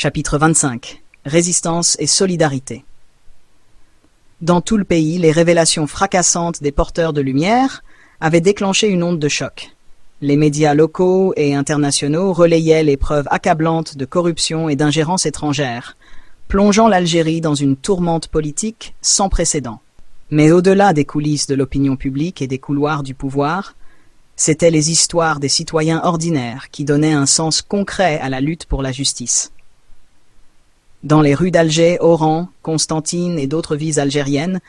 Chapitre 25. Résistance et solidarité. Dans tout le pays, les révélations fracassantes des porteurs de lumière avaient déclenché une onde de choc. Les médias locaux et internationaux relayaient les preuves accablantes de corruption et d'ingérence étrangère, plongeant l'Algérie dans une tourmente politique sans précédent. Mais au-delà des coulisses de l'opinion publique et des couloirs du pouvoir, c'étaient les histoires des citoyens ordinaires qui donnaient un sens concret à la lutte pour la justice. Dans les rues d'Alger, Oran, Constantine et d'autres villes algériennes,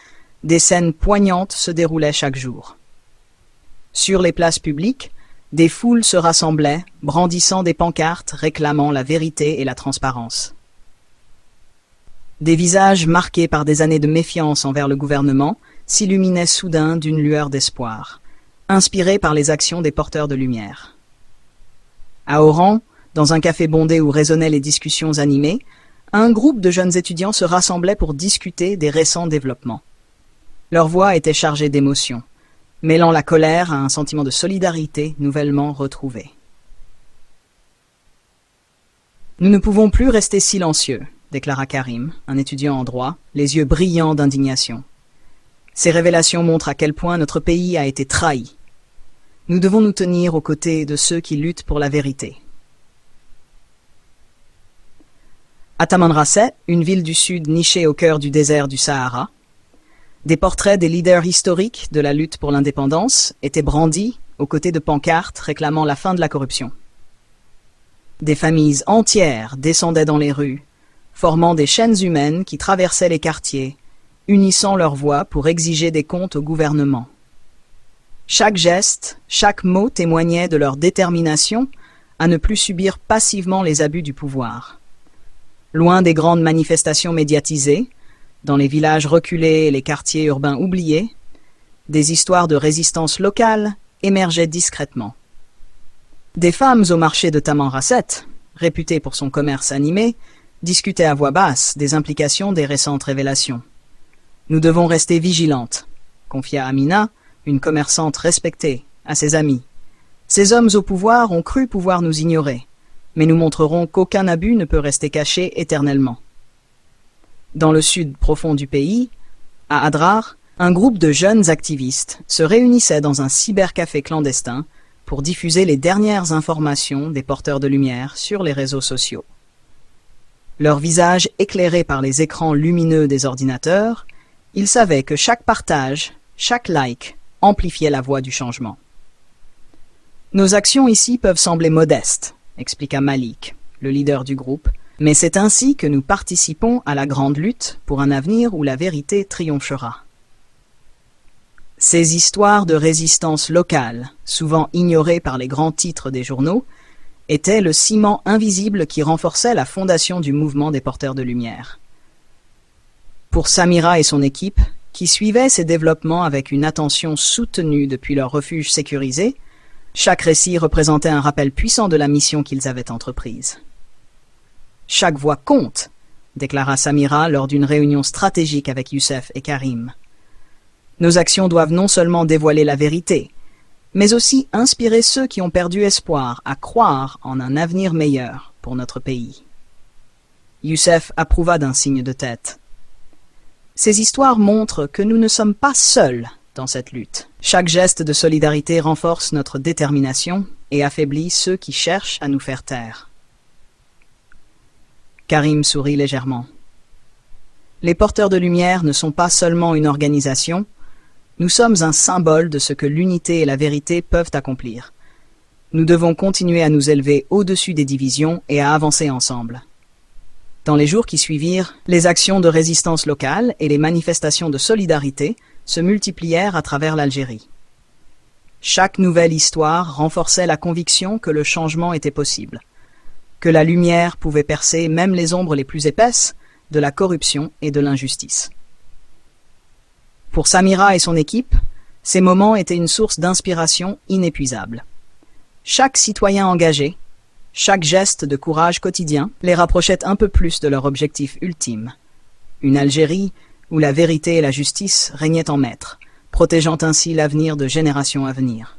des scènes poignantes se déroulaient chaque jour. Sur les places publiques, des foules se rassemblaient, brandissant des pancartes réclamant la vérité et la transparence. Des visages marqués par des années de méfiance envers le gouvernement s'illuminaient soudain d'une lueur d'espoir, inspirés par les actions des porteurs de lumière. À Oran, dans un café bondé où résonnaient les discussions animées, un groupe de jeunes étudiants se rassemblait pour discuter des récents développements. Leur voix était chargée d'émotion, mêlant la colère à un sentiment de solidarité nouvellement retrouvé. « Nous ne pouvons plus rester silencieux », déclara Karim, un étudiant en droit, les yeux brillants d'indignation. Ces révélations montrent à quel point notre pays a été trahi. Nous devons nous tenir aux côtés de ceux qui luttent pour la vérité. À Tamanrasset, une ville du sud nichée au cœur du désert du Sahara, des portraits des leaders historiques de la lutte pour l'indépendance étaient brandis aux côtés de pancartes réclamant la fin de la corruption. Des familles entières descendaient dans les rues, formant des chaînes humaines qui traversaient les quartiers, unissant leurs voix pour exiger des comptes au gouvernement. Chaque geste, chaque mot témoignait de leur détermination à ne plus subir passivement les abus du pouvoir. Loin des grandes manifestations médiatisées, dans les villages reculés et les quartiers urbains oubliés, des histoires de résistance locale émergeaient discrètement. Des femmes au marché de Tamanrasset, réputées pour son commerce animé, discutaient à voix basse des implications des récentes révélations. « Nous devons rester vigilantes », confia Amina, une commerçante respectée, à ses amis. « Ces hommes au pouvoir ont cru pouvoir nous ignorer, mais nous montrerons qu'aucun abus ne peut rester caché éternellement. » Dans le sud profond du pays, à Adrar, un groupe de jeunes activistes se réunissait dans un cybercafé clandestin pour diffuser les dernières informations des porteurs de lumière sur les réseaux sociaux. Leurs visages éclairés par les écrans lumineux des ordinateurs, ils savaient que chaque partage, chaque like, amplifiait la voix du changement. « Nos actions ici peuvent sembler modestes, » expliqua Malik, le leader du groupe, mais c'est ainsi que nous participons à la grande lutte pour un avenir où la vérité triomphera. Ces histoires de résistance locale, souvent ignorées par les grands titres des journaux, étaient le ciment invisible qui renforçait la fondation du mouvement des porteurs de lumière. Pour Samira et son équipe, qui suivaient ces développements avec une attention soutenue depuis leur refuge sécurisé, chaque récit représentait un rappel puissant de la mission qu'ils avaient entreprise. « Chaque voix compte », déclara Samira lors d'une réunion stratégique avec Youssef et Karim. « Nos actions doivent non seulement dévoiler la vérité, mais aussi inspirer ceux qui ont perdu espoir à croire en un avenir meilleur pour notre pays. » Youssef approuva d'un signe de tête. « Ces histoires montrent que nous ne sommes pas seuls dans cette lutte. Chaque geste de solidarité renforce notre détermination et affaiblit ceux qui cherchent à nous faire taire. » Karim sourit légèrement. « Les porteurs de lumière ne sont pas seulement une organisation, nous sommes un symbole de ce que l'unité et la vérité peuvent accomplir. Nous devons continuer à nous élever au-dessus des divisions et à avancer ensemble. » Dans les jours qui suivirent, les actions de résistance locale et les manifestations de solidarité se multiplièrent à travers l'Algérie. Chaque nouvelle histoire renforçait la conviction que le changement était possible, que la lumière pouvait percer même les ombres les plus épaisses de la corruption et de l'injustice. Pour Samira et son équipe, ces moments étaient une source d'inspiration inépuisable. Chaque citoyen engagé, chaque geste de courage quotidien les rapprochait un peu plus de leur objectif ultime. Une Algérie où la vérité et la justice régnaient en maître, protégeant ainsi l'avenir de générations à venir.